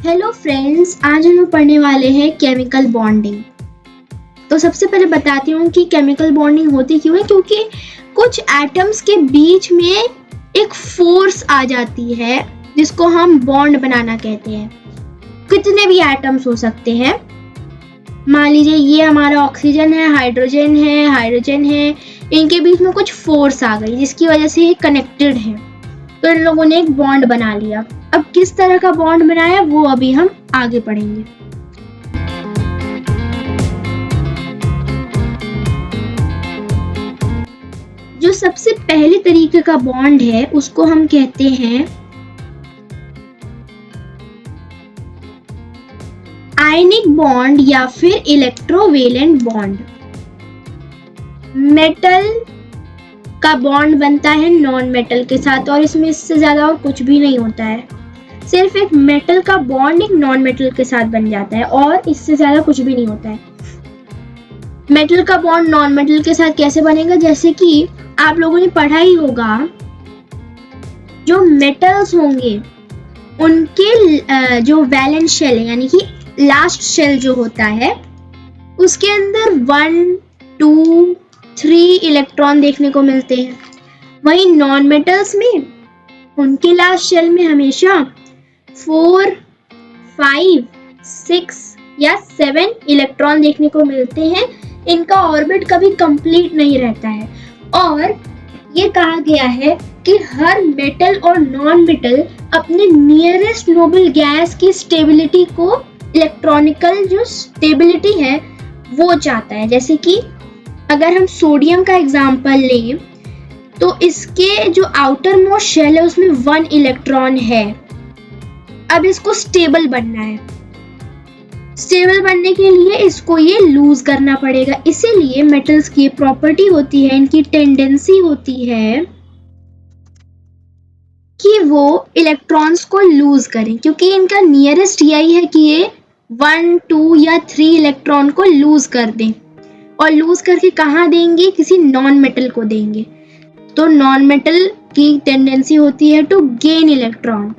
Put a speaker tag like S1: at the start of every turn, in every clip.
S1: Hello friends, आज हम लोग पढ़ने वाले हैं केमिकल बॉन्डिंग। तो सबसे पहले बताती हूँ कि केमिकल बॉन्डिंग होती क्यों है। क्योंकि कुछ एटम्स के बीच में एक फोर्स आ जाती है जिसको हम बॉन्ड बनाना कहते हैं। कितने भी एटम्स हो सकते हैं। मान लीजिए ये हमारा ऑक्सीजन है, हाइड्रोजन है, इनके बीच में कुछ फोर्स आ गई जिसकी वजह से ये कनेक्टेड है, तो इन लोगों ने एक बॉन्ड बना लिया। अब किस तरह का बॉन्ड बनाया वो अभी हम आगे पढ़ेंगे। जो सबसे पहले तरीके का बॉन्ड है उसको हम कहते हैं आयनिक बॉन्ड या फिर इलेक्ट्रोवेलेंट बॉन्ड। मेटल का बॉन्ड बनता है नॉन मेटल के साथ और इसमें इससे ज्यादा और कुछ भी नहीं होता है। सिर्फ एक मेटल का बॉन्ड एक नॉन मेटल के साथ बन जाता है और इससे ज्यादा कुछ भी नहीं होता है। मेटल का बॉन्ड नॉन मेटल के साथ कैसे बनेगा, जैसे कि आप लोगों ने पढ़ा ही होगा, जो मेटल्स होंगे उनके जो वैलेंस शेल यानी कि लास्ट शेल जो होता है उसके अंदर 1, 2, 3 इलेक्ट्रॉन देखने को मिलते हैं। वहीं नॉन मेटल्स में उनके लास्ट शेल में हमेशा 4, 5, 6 या 7 इलेक्ट्रॉन देखने को मिलते हैं। इनका ऑर्बिट कभी कंप्लीट नहीं रहता है और ये कहा गया है कि हर मेटल और नॉन मेटल अपने नियरेस्ट नोबल गैस की स्टेबिलिटी को, इलेक्ट्रॉनिकल जो स्टेबिलिटी है वो चाहता है। जैसे कि अगर हम सोडियम का एग्जांपल लें तो इसके जो आउटर मोस्ट शेल है उसमें 1 इलेक्ट्रॉन है। अब इसको स्टेबल बनना है। स्टेबल बनने के लिए इसको ये लूज करना पड़ेगा। इसीलिए मेटल्स की प्रॉपर्टी होती है, इनकी टेंडेंसी होती है कि वो इलेक्ट्रॉन्स को लूज करें, क्योंकि इनका नियरेस्ट यही है कि ये 1, 2 या 3 इलेक्ट्रॉन को लूज कर दें। और लूज करके कहाँ देंगे, किसी नॉन मेटल को देंगे। तो नॉन मेटल की टेंडेंसी होती है टू गेन इलेक्ट्रॉन,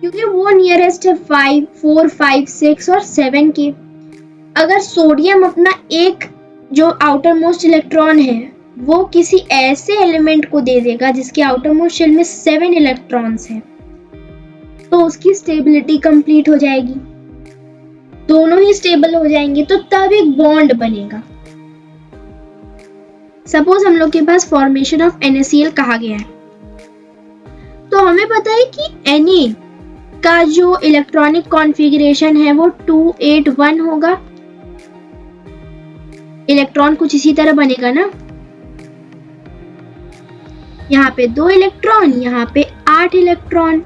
S1: क्योंकि वो नियरेस्ट है 4, 5, 6 और 7 के। अगर सोडियम अपना एक जो आउटर मोस्ट इलेक्ट्रॉन है वो किसी ऐसे एलिमेंट को दे देगा जिसके आउटर मोस्ट शेल में 7 इलेक्ट्रॉन्स हैं, तो उसकी स्टेबिलिटी कंप्लीट हो जाएगी, दोनों ही स्टेबल हो जाएंगे, तो तब एक बॉन्ड बनेगा। सपोज हम लोग के पास फॉर्मेशन ऑफ NaCl कहा गया है, तो हमें पता है कि Na का जो इलेक्ट्रॉनिक कॉन्फ़िगरेशन है वो 281 होगा। इलेक्ट्रॉन कुछ इसी तरह बनेगा ना, यहाँ पे 2 इलेक्ट्रॉन, यहाँ पे 8 इलेक्ट्रॉन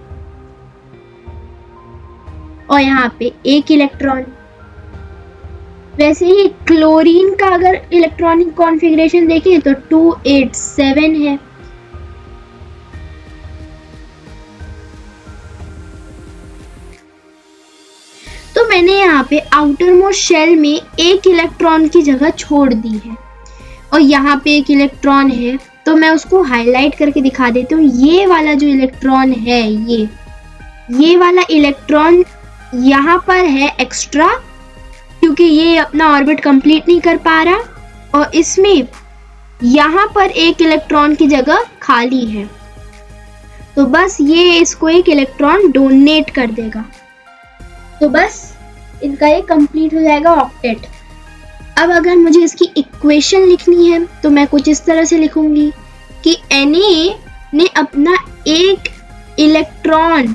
S1: और यहाँ पे 1 इलेक्ट्रॉन। वैसे ही क्लोरीन का अगर इलेक्ट्रॉनिक कॉन्फ़िगरेशन देखें तो 287 है। तो मैंने यहाँ पे आउटर मोस्ट शेल में 1 इलेक्ट्रॉन की जगह छोड़ दी है और यहाँ पे 1 इलेक्ट्रॉन है, तो मैं उसको हाईलाइट करके दिखा देती हूँ। ये वाला जो इलेक्ट्रॉन है, ये वाला इलेक्ट्रॉन यहाँ पर है एक्स्ट्रा, क्योंकि ये अपना ऑर्बिट कंप्लीट नहीं कर पा रहा और इसमें यहाँ पर 1 इलेक्ट्रॉन की जगह खाली है, तो बस ये इसको 1 इलेक्ट्रॉन डोनेट कर देगा, तो बस इनका ये कंप्लीट हो जाएगा ऑक्टेट। अब अगर मुझे इसकी इक्वेशन लिखनी है तो मैं कुछ इस तरह से लिखूंगी कि Na ने अपना 1 इलेक्ट्रॉन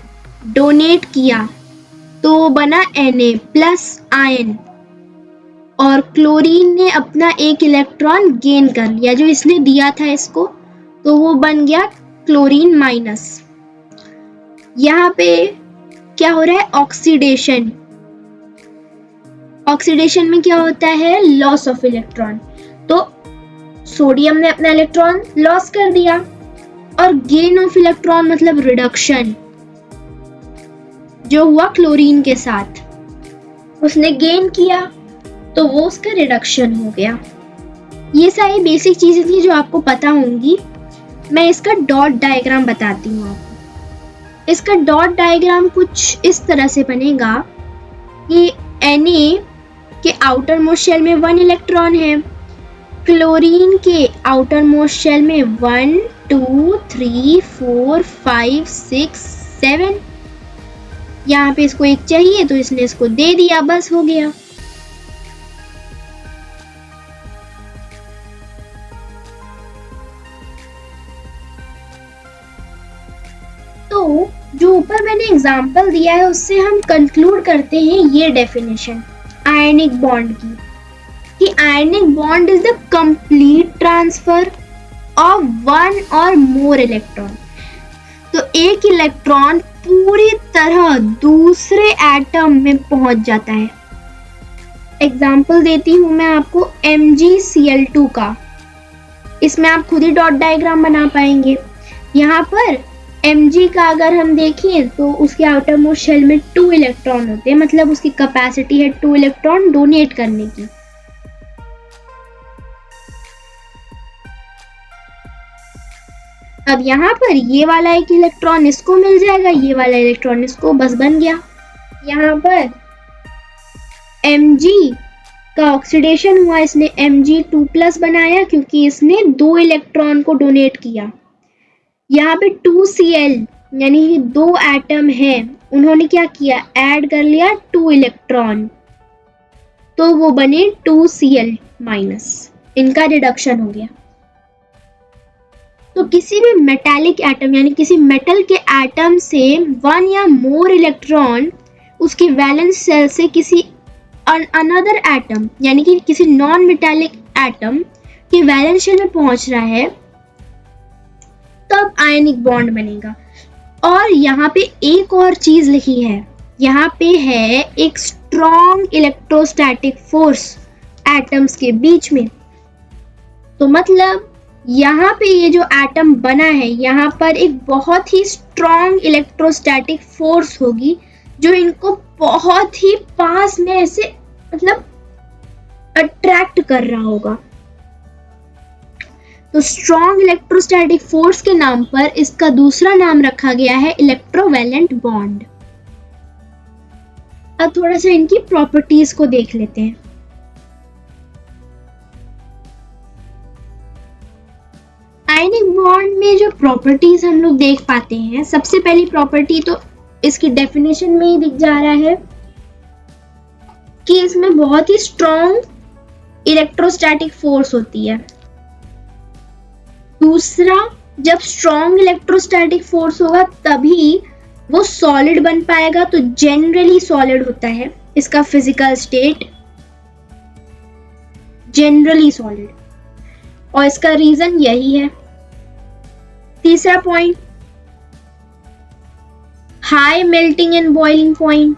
S1: डोनेट किया तो बना Na प्लस आयन, और क्लोरीन ने अपना 1 इलेक्ट्रॉन गेन कर लिया जो इसने दिया था इसको, तो वो बन गया क्लोरीन माइनस। यहाँ पे क्या हो रहा है, ऑक्सीडेशन। ऑक्सीडेशन में क्या होता है, लॉस ऑफ इलेक्ट्रॉन। तो सोडियम ने अपना इलेक्ट्रॉन लॉस कर दिया और गेन ऑफ इलेक्ट्रॉन मतलब रिडक्शन जो हुआ क्लोरीन के साथ, उसने गेन किया तो वो उसका रिडक्शन हो गया। ये सारी बेसिक चीजें थी जो आपको पता होंगी। मैं इसका डॉट डायग्राम बताती हूँ आपको। इसका डॉट डायग्राम कुछ इस तरह से बनेगा कि Na के आउटर मोस्ट शेल में 1 इलेक्ट्रॉन है, क्लोरीन के आउटर मोस्ट शेल में 1 2 3 4 5 6 7। यहाँ पे इसको एक चाहिए तो इसने इसको दे दिया, बस हो गया। तो जो ऊपर मैंने एग्जांपल दिया है उससे हम कंक्लूड करते हैं ये डेफिनेशन आयनिक बॉन्ड की, कि ionic bond is the complete transfer of 1 और मोर इलेक्ट्रॉन। तो एक इलेक्ट्रॉन पूरी तरह दूसरे एटम में पहुंच जाता है। एग्जाम्पल देती हूं मैं आपको MgCl2 का, इसमें आप खुद ही डॉट डायग्राम बना पाएंगे। यहाँ पर Mg का अगर हम देखें तो उसके आउटर मोस्ट शेल में 2 इलेक्ट्रॉन होते हैं, मतलब उसकी कैपेसिटी है 2 इलेक्ट्रॉन डोनेट करने की। अब यहाँ पर ये वाला एक इलेक्ट्रॉन इसको मिल जाएगा, ये वाला इलेक्ट्रॉन इसको, बस बन गया। यहाँ पर Mg का ऑक्सीडेशन हुआ, इसने Mg2+ बनाया क्योंकि इसने 2 इलेक्ट्रॉन को डोनेट किया। यहाँ पे 2Cl यानी 2 एटम है, उन्होंने क्या किया, ऐड कर लिया 2 इलेक्ट्रॉन, तो वो बने 2Cl-, इनका रिडक्शन हो गया। तो किसी भी मेटालिक एटम यानी किसी मेटल के एटम से 1 या मोर इलेक्ट्रॉन उसकी वैलेंस शेल से किसी अनदर एटम यानी कि किसी नॉन मेटालिक एटम के वैलेंस शेल में पहुंच रहा है, तब आयनिक बॉन्ड बनेगा। और यहाँ पे एक और चीज लिखी है, यहाँ पे है एक स्ट्रॉन्ग इलेक्ट्रोस्टैटिक फोर्स एटम्स के बीच में। तो मतलब यहाँ पे ये जो एटम बना है, यहाँ पर एक बहुत ही स्ट्रॉन्ग इलेक्ट्रोस्टैटिक फोर्स होगी जो इनको बहुत ही पास में ऐसे मतलब अट्रैक्ट कर रहा होगा। तो स्ट्रॉन्ग इलेक्ट्रोस्टैटिक फोर्स के नाम पर इसका दूसरा नाम रखा गया है इलेक्ट्रोवैलेंट बॉन्ड। अब थोड़ा सा इनकी प्रॉपर्टीज को देख लेते हैं। आयनिक बॉन्ड में जो प्रॉपर्टीज हम लोग देख पाते हैं, सबसे पहली प्रॉपर्टी तो इसकी डेफिनेशन में ही दिख जा रहा है कि इसमें बहुत ही स्ट्रॉन्ग इलेक्ट्रोस्टैटिक फोर्स होती है। दूसरा, जब स्ट्रॉन्ग इलेक्ट्रोस्टैटिक फोर्स होगा तभी वो सॉलिड बन पाएगा, तो जनरली सॉलिड होता है इसका फिजिकल स्टेट, जनरली सॉलिड, और इसका रीजन यही है। तीसरा point, high melting and boiling point.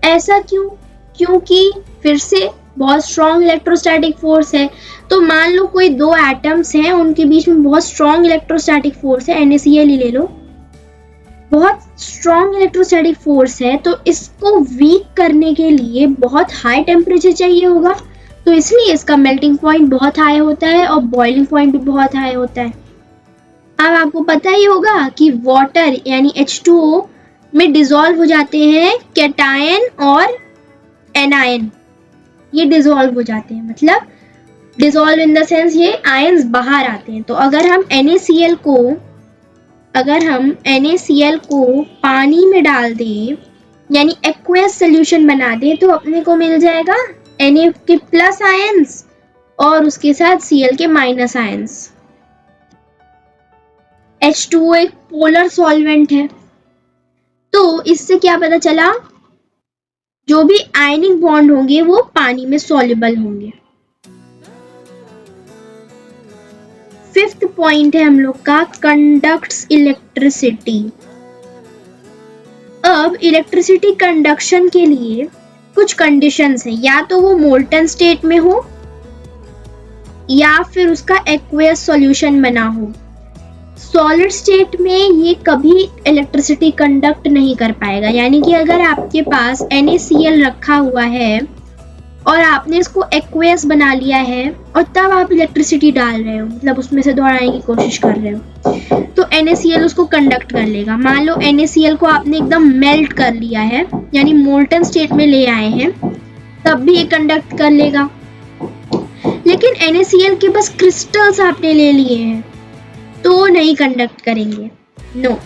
S1: ऐसा क्यों? क्योंकि फिर से बहुत स्ट्रॉन्ग इलेक्ट्रोस्टैटिक फोर्स है। तो मान लो कोई 2 एटम्स हैं, उनके बीच में बहुत स्ट्रॉन्ग इलेक्ट्रोस्टैटिक फोर्स है, NaCl ही ले लो, बहुत स्ट्रॉन्ग इलेक्ट्रोस्टैटिक फोर्स है, तो इसको वीक करने के लिए बहुत हाई टेम्परेचर चाहिए होगा, तो इसलिए इसका मेल्टिंग पॉइंट बहुत हाई होता है और बॉइलिंग पॉइंट भी बहुत हाई होता है। अब आपको पता ही होगा कि वाटर यानी H2O में डिसॉल्व हो जाते हैं कैटायन और एनायन, ये डिसॉल्व हो जाते हैं, मतलब डिसॉल्व इन द सेंस ये आयंस बाहर आते हैं। तो अगर हम NaCl को पानी में डाल दें यानी एक्वेस सोल्यूशन बना दें, तो अपने को मिल जाएगा Na के प्लस आयंस और उसके साथ Cl के माइनस आयंस। H2O एक पोलर सॉल्वेंट है, तो इससे क्या पता चला, जो भी आयनिक बॉन्ड होंगे वो पानी में सॉल्युबल होंगे। 5th पॉइंट है हम लोग का, कंडक्ट्स इलेक्ट्रिसिटी। अब इलेक्ट्रिसिटी कंडक्शन के लिए कुछ कंडीशंस हैं, या तो वो मोल्टन स्टेट में हो या फिर उसका एक्वेस सॉल्यूशन बना हो। सॉलिड स्टेट में ये कभी इलेक्ट्रिसिटी कंडक्ट नहीं कर पाएगा, यानी कि अगर आपके पास NaCl रखा हुआ है और आपने इसको एक्वेस बना लिया है और तब आप इलेक्ट्रिसिटी डाल रहे हो, मतलब उसमें से दौड़ाने की कोशिश कर रहे हो, तो NaCl उसको कंडक्ट कर लेगा। मान लो NaCl को आपने एकदम मेल्ट कर लिया है, यानी मोल्टन स्टेट में ले आए हैं, तब भी ये कंडक्ट कर लेगा। लेकिन NaCl के बस क्रिस्टल्स आपने ले लिए हैं तो नहीं कंडक्ट करेंगे, नो।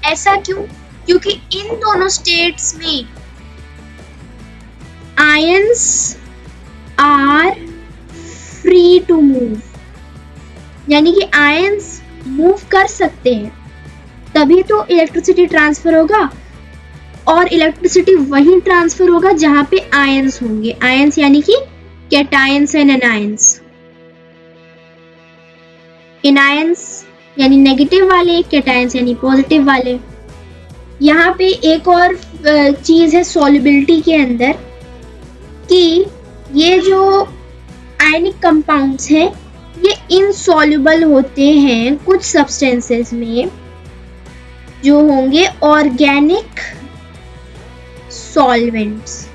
S1: ऐसा क्यों? क्योंकि इन दोनों स्टेट्स में ions are free to move, यानी कि आयंस मूव कर सकते हैं, तभी तो इलेक्ट्रिसिटी ट्रांसफर होगा। और इलेक्ट्रिसिटी वहीं ट्रांसफर होगा जहां पे आयंस होंगे। आयंस यानी कि कैटायंस एंड एनायंस। एनायंस यानी नेगेटिव वाले, कैटायंस यानी पॉजिटिव वाले। यहाँ पे एक और चीज है सॉल्युबिलिटी के अंदर कि ये जो आयनिक कंपाउंड्स हैं ये इनसॉल्युबल होते हैं कुछ सब्सटेंसेस में, जो होंगे ऑर्गेनिक सॉल्वेंट्स।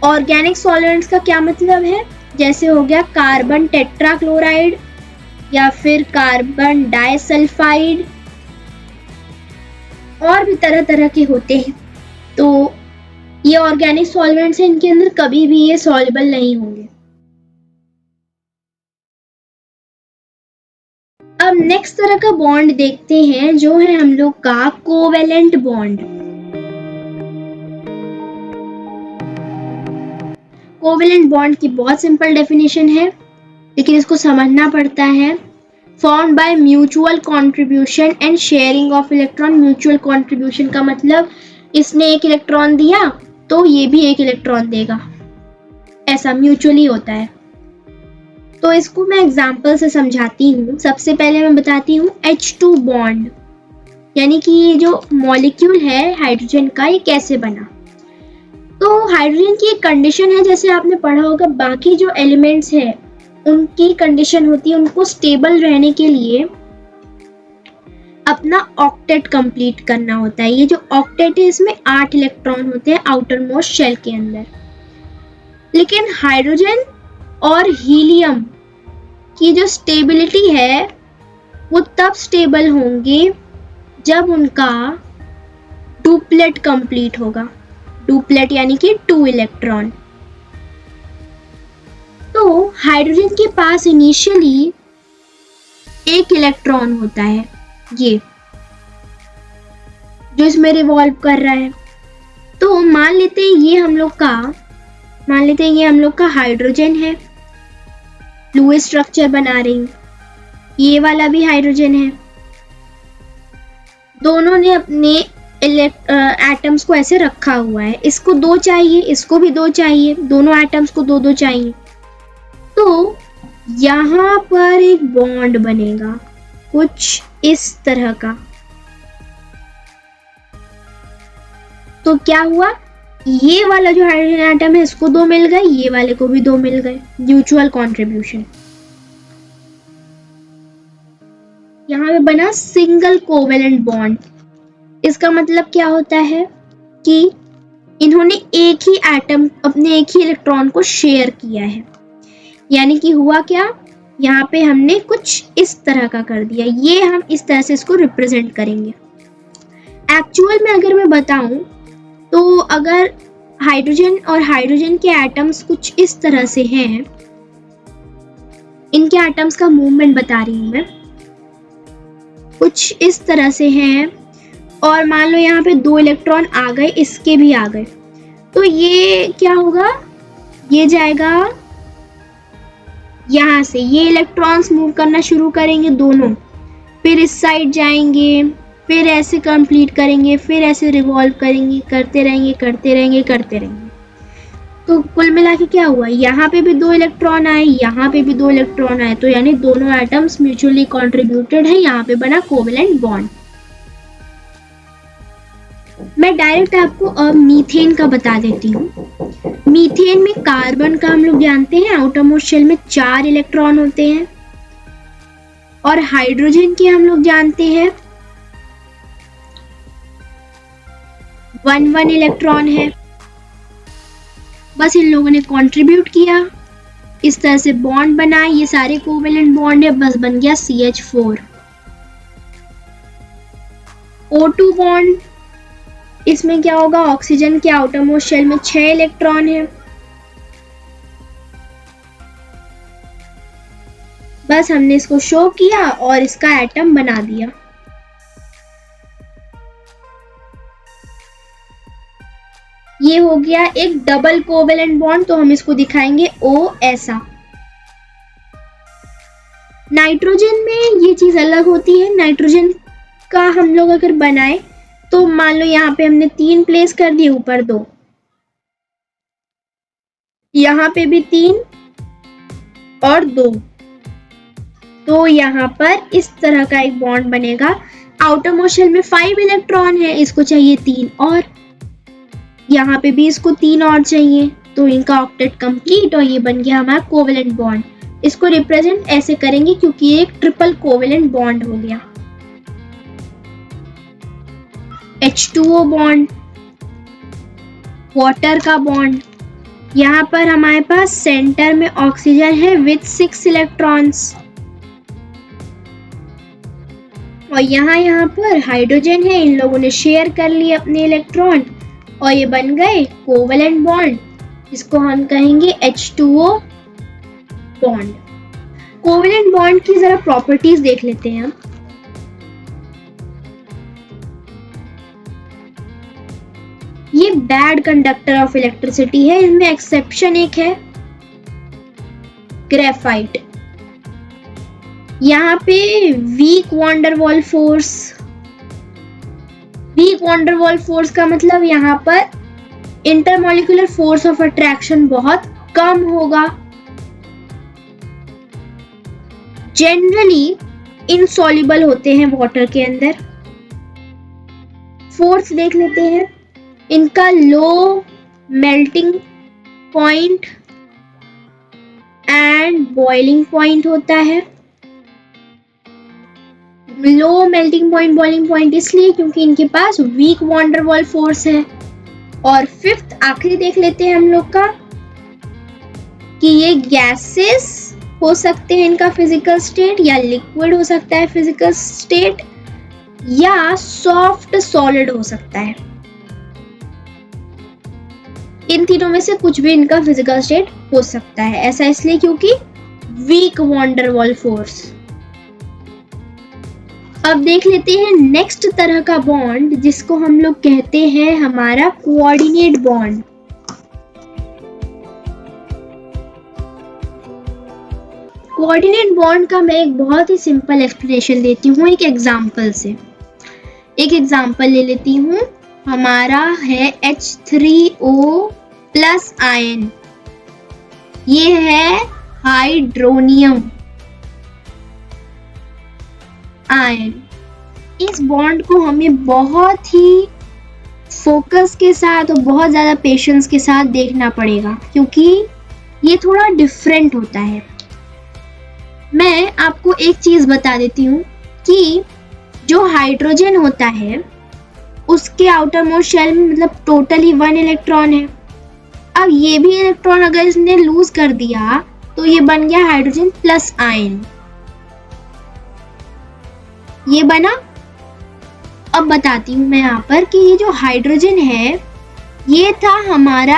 S1: ऑर्गेनिक सॉल्वेंट्स का क्या मतलब है? जैसे हो गया कार्बन टेट्राक्लोराइड या फिर कार्बन डाइसल्फाइड, और भी तरह तरह के होते हैं। तो ये ऑर्गेनिक सॉल्वेंट्स हैं, इनके अंदर कभी भी ये सॉल्युबल नहीं होंगे। अब नेक्स्ट तरह का बॉन्ड देखते हैं जो है हम लोग का कोवेलेंट बॉन्ड। कोवेलेंट बॉन्ड की बहुत सिंपल डेफिनेशन है, लेकिन इसको समझना पड़ता है। Formed by mutual contribution and sharing of electron. Mutual contribution का मतलब इसने एक इलेक्ट्रॉन दिया तो ये भी एक इलेक्ट्रॉन देगा, ऐसा म्यूचुअली होता है। तो इसको मैं एग्जांपल से समझाती हूँ। सबसे पहले मैं बताती हूँ H2 बॉन्ड, यानी कि ये जो मॉलिक्यूल है हाइड्रोजन का, ये कैसे बना। तो हाइड्रोजन की एक कंडीशन है, जैसे आपने पढ़ा होगा बाकी जो एलिमेंट्स है उनकी कंडीशन होती है उनको स्टेबल रहने के लिए अपना ऑक्टेट कंप्लीट करना होता है। ये जो ऑक्टेट है इसमें 8 इलेक्ट्रॉन होते हैं आउटर मोस्ट शेल के अंदर। लेकिन हाइड्रोजन और हीलियम की जो स्टेबिलिटी है वो तब स्टेबल होंगे जब उनका डुप्लेट कंप्लीट होगा। डुप्लेट यानी कि 2 इलेक्ट्रॉन। तो हाइड्रोजन के पास इनिशियली 1 इलेक्ट्रॉन होता है, ये जो इसमें रिवॉल्व कर रहा है। तो मान लेते हैं ये हम लोग का हाइड्रोजन है, फ्लूइड स्ट्रक्चर बना रही हूं। ये वाला भी हाइड्रोजन है। दोनों ने अपने एटम्स को ऐसे रखा हुआ है। इसको 2 चाहिए, इसको भी 2 चाहिए, दोनों एटम्स को 2-2 चाहिए। तो यहाँ पर एक बॉन्ड बनेगा कुछ इस तरह का। तो क्या हुआ, ये वाला जो हाइड्रोजन एटम है इसको 2 मिल गए, ये वाले को भी 2 मिल गए, म्यूचुअल कंट्रीब्यूशन। यहाँ पे बना सिंगल कोवेलेंट बॉन्ड। इसका मतलब क्या होता है कि इन्होंने एक ही एटम, अपने एक ही इलेक्ट्रॉन को शेयर किया है। यानी कि हुआ क्या, यहाँ पे हमने कुछ इस तरह का कर दिया। ये हम इस तरह से इसको रिप्रेजेंट करेंगे। एक्चुअल में अगर मैं बताऊं तो अगर हाइड्रोजन और हाइड्रोजन के एटम्स कुछ इस तरह से हैं, इनके एटम्स का मूवमेंट बता रही हूं मैं, कुछ इस तरह से हैं, और मान लो यहाँ पे 2 इलेक्ट्रॉन आ गए, इसके भी आ गए, तो ये क्या होगा, ये जाएगा यहाँ से, ये इलेक्ट्रॉन्स मूव करना शुरू करेंगे दोनों, फिर इस साइड जाएंगे, फिर ऐसे कंप्लीट करेंगे, फिर ऐसे रिवॉल्व करेंगे, करते रहेंगे। तो कुल मिला के क्या हुआ, यहाँ पे भी 2 इलेक्ट्रॉन आए, यहाँ पे भी 2 इलेक्ट्रॉन आए, तो यानी दोनों एटम्स म्यूचुअली कॉन्ट्रीब्यूटेड है। यहाँ पे बना कोवेलेंट बॉन्ड। मैं डायरेक्ट आपको अब मीथेन का बता देती हूँ। मीथेन में कार्बन का हम लोग जानते हैं आउटर मोस्ट शेल में 4 इलेक्ट्रॉन होते हैं, और हाइड्रोजन के हम लोग जानते हैं 1-1 इलेक्ट्रॉन है। बस इन लोगों ने कंट्रीब्यूट किया, इस तरह से बॉन्ड बना, ये सारे कोवेलेंट बॉन्ड है, बस बन गया CH4। O2 बॉन्ड, इसमें क्या होगा, ऑक्सीजन के आउटर मोस्ट शेल में 6 इलेक्ट्रॉन है, बस हमने इसको शो किया और इसका एटम बना दिया। ये हो गया एक डबल कोवेलेंट बॉन्ड, तो हम इसको दिखाएंगे O ऐसा। नाइट्रोजन में ये चीज अलग होती है, नाइट्रोजन का हम लोग अगर बनाए तो मान लो यहाँ पे हमने 3 प्लेस कर दिए, ऊपर 2, यहाँ पे भी 3 और 2, तो यहाँ पर इस तरह का एक बॉन्ड बनेगा। आउटर मोस्ट शेल में 5 इलेक्ट्रॉन है, इसको चाहिए 3 और, यहाँ पे भी इसको 3 और चाहिए, तो इनका ऑक्टेट कंप्लीट और ये बन गया हमारा कोवेलेंट बॉन्ड। इसको रिप्रेजेंट ऐसे करेंगे क्योंकि ये एक ट्रिपल कोवेलेंट बॉन्ड हो गया। H2O बॉन्ड, वाटर का बॉन्ड, यहाँ पर हमारे पास सेंटर में ऑक्सीजन है विथ 6 इलेक्ट्रॉन्स और यहाँ पर हाइड्रोजन है, इन लोगों ने शेयर कर लिए अपने इलेक्ट्रॉन और ये बन गए कोवेलेंट बॉन्ड, इसको हम कहेंगे H2O बॉन्ड। कोवेलेंट बॉन्ड की जरा प्रॉपर्टीज देख लेते हैं हम। ये बैड कंडक्टर ऑफ इलेक्ट्रिसिटी है, इनमें एक्सेप्शन एक है ग्रेफाइट। यहाँ पे वीक वैंडरवाल फोर्स, वीक वैंडरवाल फोर्स का मतलब यहाँ पर इंटरमॉलिक्यूलर फोर्स ऑफ अट्रैक्शन बहुत कम होगा। जनरली इनसॉल्युबल होते हैं वाटर के अंदर। फोर्स देख लेते हैं, इनका low melting point and boiling point होता है। Low melting point, boiling point इसलिए क्योंकि इनके पास वीक वैंडरवाल फोर्स है। और फिफ्थ आखिरी देख लेते हैं हम लोग का कि ये गैसेस हो सकते हैं इनका फिजिकल स्टेट, या लिक्विड हो सकता है फिजिकल स्टेट, या सॉफ्ट सॉलिड हो सकता है। इन तीनों में से कुछ भी इनका फिजिकल स्टेट हो सकता है। ऐसा इसलिए क्योंकि वीक वैंडरवाल फोर्स। अब देख लेते हैं नेक्स्ट तरह का बॉन्ड जिसको हम लोग कहते हैं हमारा कोऑर्डिनेट बॉन्ड। कोऑर्डिनेट बॉन्ड का मैं एक बहुत ही सिंपल एक्सप्लेनेशन देती हूँ एक एग्जांपल से। एक एग्जांपल ले लेती हूँ, हमारा है H3O प्लस आयन, ये है हाइड्रोनियम आयन। इस बॉन्ड को हमें बहुत ही फोकस के साथ और बहुत ज़्यादा पेशेंस के साथ देखना पड़ेगा क्योंकि ये थोड़ा डिफरेंट होता है। मैं आपको एक चीज़ बता देती हूँ कि जो हाइड्रोजन होता है उसके आउटर मोस्ट शेल में मतलब टोटली 1 इलेक्ट्रॉन है। अब ये भी इलेक्ट्रॉन अगर इसने लूज कर दिया तो ये बन गया हाइड्रोजन प्लस आयन, ये बना। अब बताती हूँ मैं यहाँ पर कि ये जो हाइड्रोजन है ये था हमारा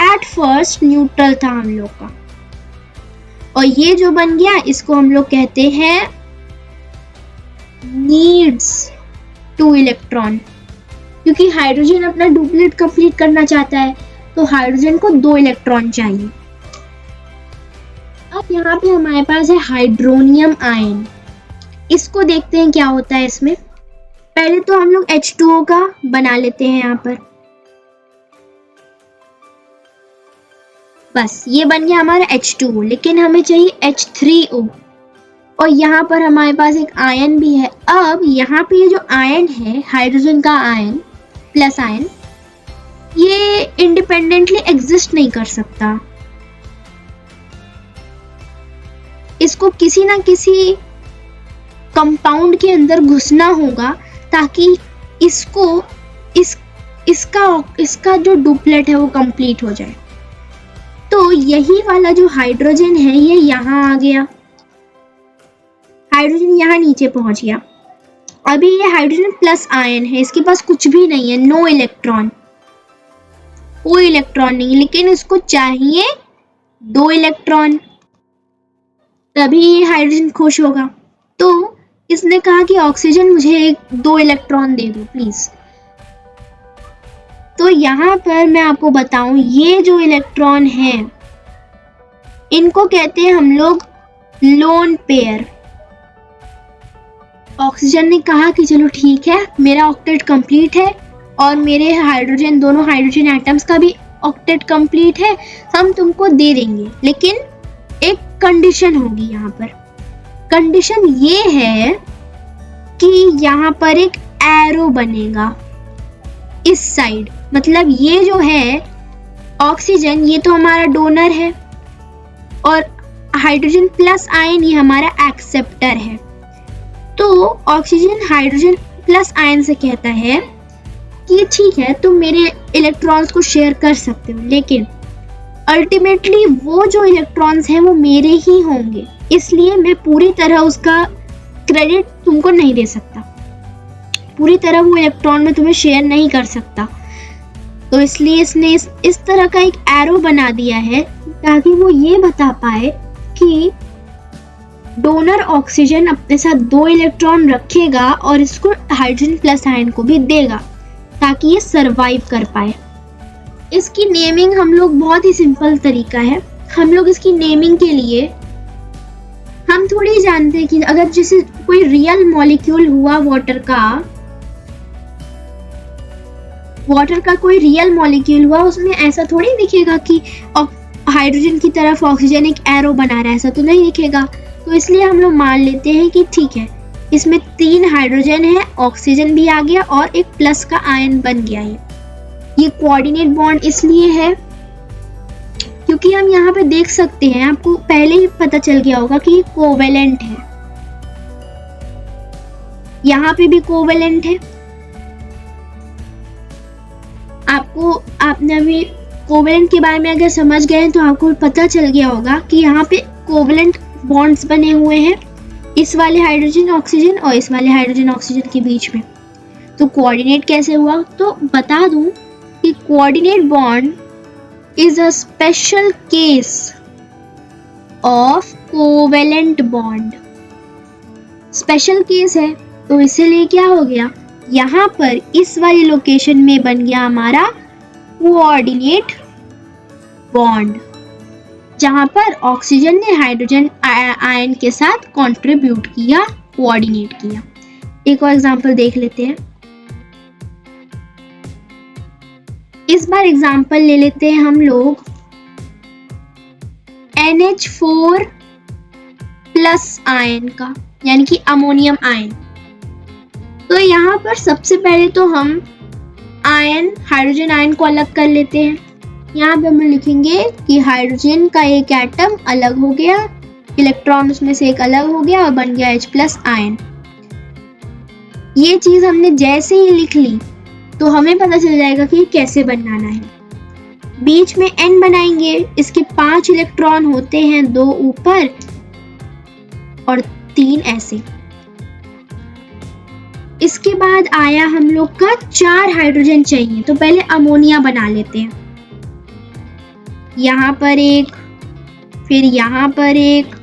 S1: एट फर्स्ट न्यूट्रल था हम लोग का, और ये जो बन गया इसको हम लोग कहते हैं नीड्स 2 इलेक्ट्रॉन, क्योंकि हाइड्रोजन अपना डुप्लीट कंप्लीट करना चाहता है तो हाइड्रोजन को 2 इलेक्ट्रॉन चाहिए। अब यहाँ पे हमारे पास है हाइड्रोनियम आयन, इसको देखते हैं क्या होता है इसमें। पहले तो हम लोग H2O का बना लेते हैं यहाँ पर, बस ये बन गया हमारा H2O, लेकिन हमें चाहिए H3O और यहाँ पर हमारे पास एक आयन भी है। अब यहाँ पे ये जो आयन है हाइड्रोजन का आयन प्लस आयन, ये इंडिपेंडेंटली एग्जिस्ट नहीं कर सकता, इसको किसी ना किसी कंपाउंड के अंदर घुसना होगा ताकि इसको इसका जो डुप्लेट है वो कंप्लीट हो जाए। तो यही वाला जो हाइड्रोजन है ये यहाँ आ गया, हाइड्रोजन यहाँ नीचे पहुंच गया। अभी ये हाइड्रोजन प्लस आयन है, इसके पास कुछ भी नहीं है, नो इलेक्ट्रॉन, कोई इलेक्ट्रॉन नहीं, लेकिन इसको चाहिए 2 इलेक्ट्रॉन, तभी ये हाइड्रोजन खुश होगा। तो इसने कहा कि ऑक्सीजन मुझे 2 इलेक्ट्रॉन दे दो प्लीज। तो यहाँ पर मैं आपको बताऊं, ये जो इलेक्ट्रॉन है इनको कहते हैं हम लोग लोन पेयर। ऑक्सीजन ने कहा कि चलो ठीक है, मेरा ऑक्टेट कंप्लीट है और मेरे हाइड्रोजन, दोनों हाइड्रोजन एटम्स का भी ऑक्टेट कंप्लीट है, हम तुमको दे देंगे, लेकिन एक कंडीशन होगी। यहाँ पर कंडीशन ये है कि यहाँ पर एक एरो बनेगा इस साइड, मतलब ये जो है ऑक्सीजन, ये तो हमारा डोनर है और हाइड्रोजन प्लस आयन ये हमारा एक्सेप्टर है। तो ऑक्सीजन हाइड्रोजन प्लस आयन से कहता है कि ठीक है, तुम मेरे इलेक्ट्रॉन्स को शेयर कर सकते हो, लेकिन अल्टीमेटली वो जो इलेक्ट्रॉन्स हैं वो मेरे ही होंगे, इसलिए मैं पूरी तरह उसका क्रेडिट तुमको नहीं दे सकता, पूरी तरह वो इलेक्ट्रॉन में तुम्हें शेयर नहीं कर सकता। तो इसलिए इसने इस तरह का एक एरो बना दिया है ताकि वो ये बता पाए कि डोनर ऑक्सीजन अपने साथ 2 इलेक्ट्रॉन रखेगा और इसको हाइड्रोजन प्लस आयन को भी देगा ताकि ये सरवाइव कर पाए। इसकी नेमिंग हम लोग, बहुत ही सिंपल तरीका है, हम लोग इसकी नेमिंग के लिए हम थोड़ी जानते हैं कि अगर जैसे कोई रियल मॉलिक्यूल हुआ वाटर का कोई रियल मॉलिक्यूल हुआ, उसमें ऐसा थोड़ी दिखेगा कि हाइड्रोजन की तरफ ऑक्सीजन एक एरो बना रहा है, ऐसा तो नहीं दिखेगा। तो इसलिए हम लोग मान लेते हैं कि ठीक है, इसमें 3 हाइड्रोजन है, ऑक्सीजन भी आ गया और एक प्लस का आयन बन गया है। ये कोऑर्डिनेट बॉन्ड इसलिए है क्योंकि हम यहाँ पे देख सकते हैं, आपको पहले ही पता चल गया होगा कि ये कोवेलेंट है, यहाँ पे भी कोवेलेंट है। आपने अभी कोवेलेंट के बारे में अगर समझ गए हैं तो आपको पता चल गया होगा कि यहाँ पे कोवेलेंट बॉन्ड्स बने हुए हैं इस वाले हाइड्रोजन ऑक्सीजन और इस वाले हाइड्रोजन ऑक्सीजन के बीच में। तो कोऑर्डिनेट कैसे हुआ, तो बता दूं कि coordinate bond is a special case of covalent bond, special case है। तो इसीलिए क्या हो गया, यहाँ पर इस वाली लोकेशन में बन गया हमारा कोऑर्डिनेट बॉन्ड, जहां पर ऑक्सीजन ने हाइड्रोजन आयन के साथ कंट्रीब्यूट किया, कोऑर्डिनेट किया। एक और एग्जांपल देख लेते हैं। इस बार एग्जांपल ले लेते हैं हम लोग NH4 प्लस आयन का, यानी कि अमोनियम आयन। तो यहाँ पर सबसे पहले तो हम आयन, हाइड्रोजन आयन को अलग कर लेते हैं। यहाँ पे हम लिखेंगे कि हाइड्रोजन का एक एटम अलग हो गया, इलेक्ट्रॉन उसमें से एक अलग हो गया और बन गया H+ आयन। ये चीज हमने जैसे ही लिख ली तो हमें पता चल जाएगा कि कैसे बनाना है। बीच में N बनाएंगे, इसके 5 इलेक्ट्रॉन होते हैं, 2 ऊपर और 3 ऐसे। इसके बाद आया हम लोग का 4 हाइड्रोजन चाहिए, तो पहले अमोनिया बना लेते हैं। यहाँ पर एक, फिर यहाँ पर एक,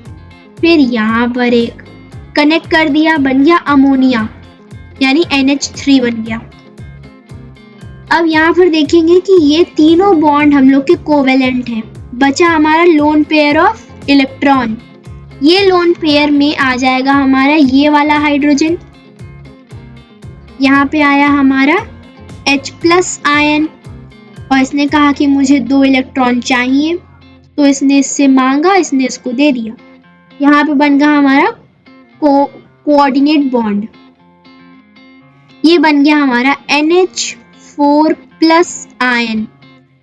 S1: फिर यहाँ पर एक, कनेक्ट कर दिया, बन गया अमोनिया, यानी NH3 बन गया। अब यहाँ पर देखेंगे कि ये तीनों बॉन्ड हम लोग के कोवेलेंट हैं। बचा हमारा लोन पेयर ऑफ इलेक्ट्रॉन। ये लोन पेयर में आ जाएगा हमारा ये वाला हाइड्रोजन, यहाँ पे आया हमारा H+ आयन और इसने कहा कि मुझे 2 इलेक्ट्रॉन चाहिए, तो इसने इससे मांगा, इसने इसको दे दिया। यहाँ पे बन गया हमारा कोऑर्डिनेट बॉन्ड। ये बन गया हमारा NH4 प्लस आयन,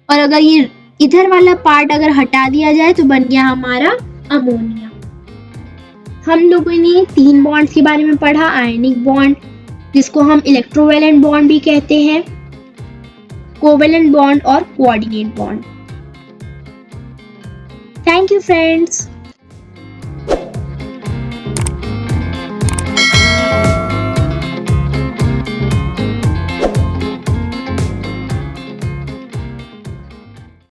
S1: और अगर ये इधर वाला पार्ट अगर हटा दिया जाए तो बन गया हमारा अमोनिया। हम लोगों ने 3 बॉन्ड्स के बारे में पढ़ा, आयनिक बॉन्ड जिसको हम इलेक्ट्रोवैलेंट बॉन्ड भी कहते हैं, कोवेलेंट बॉन्ड और coordinate bond. Thank you friends.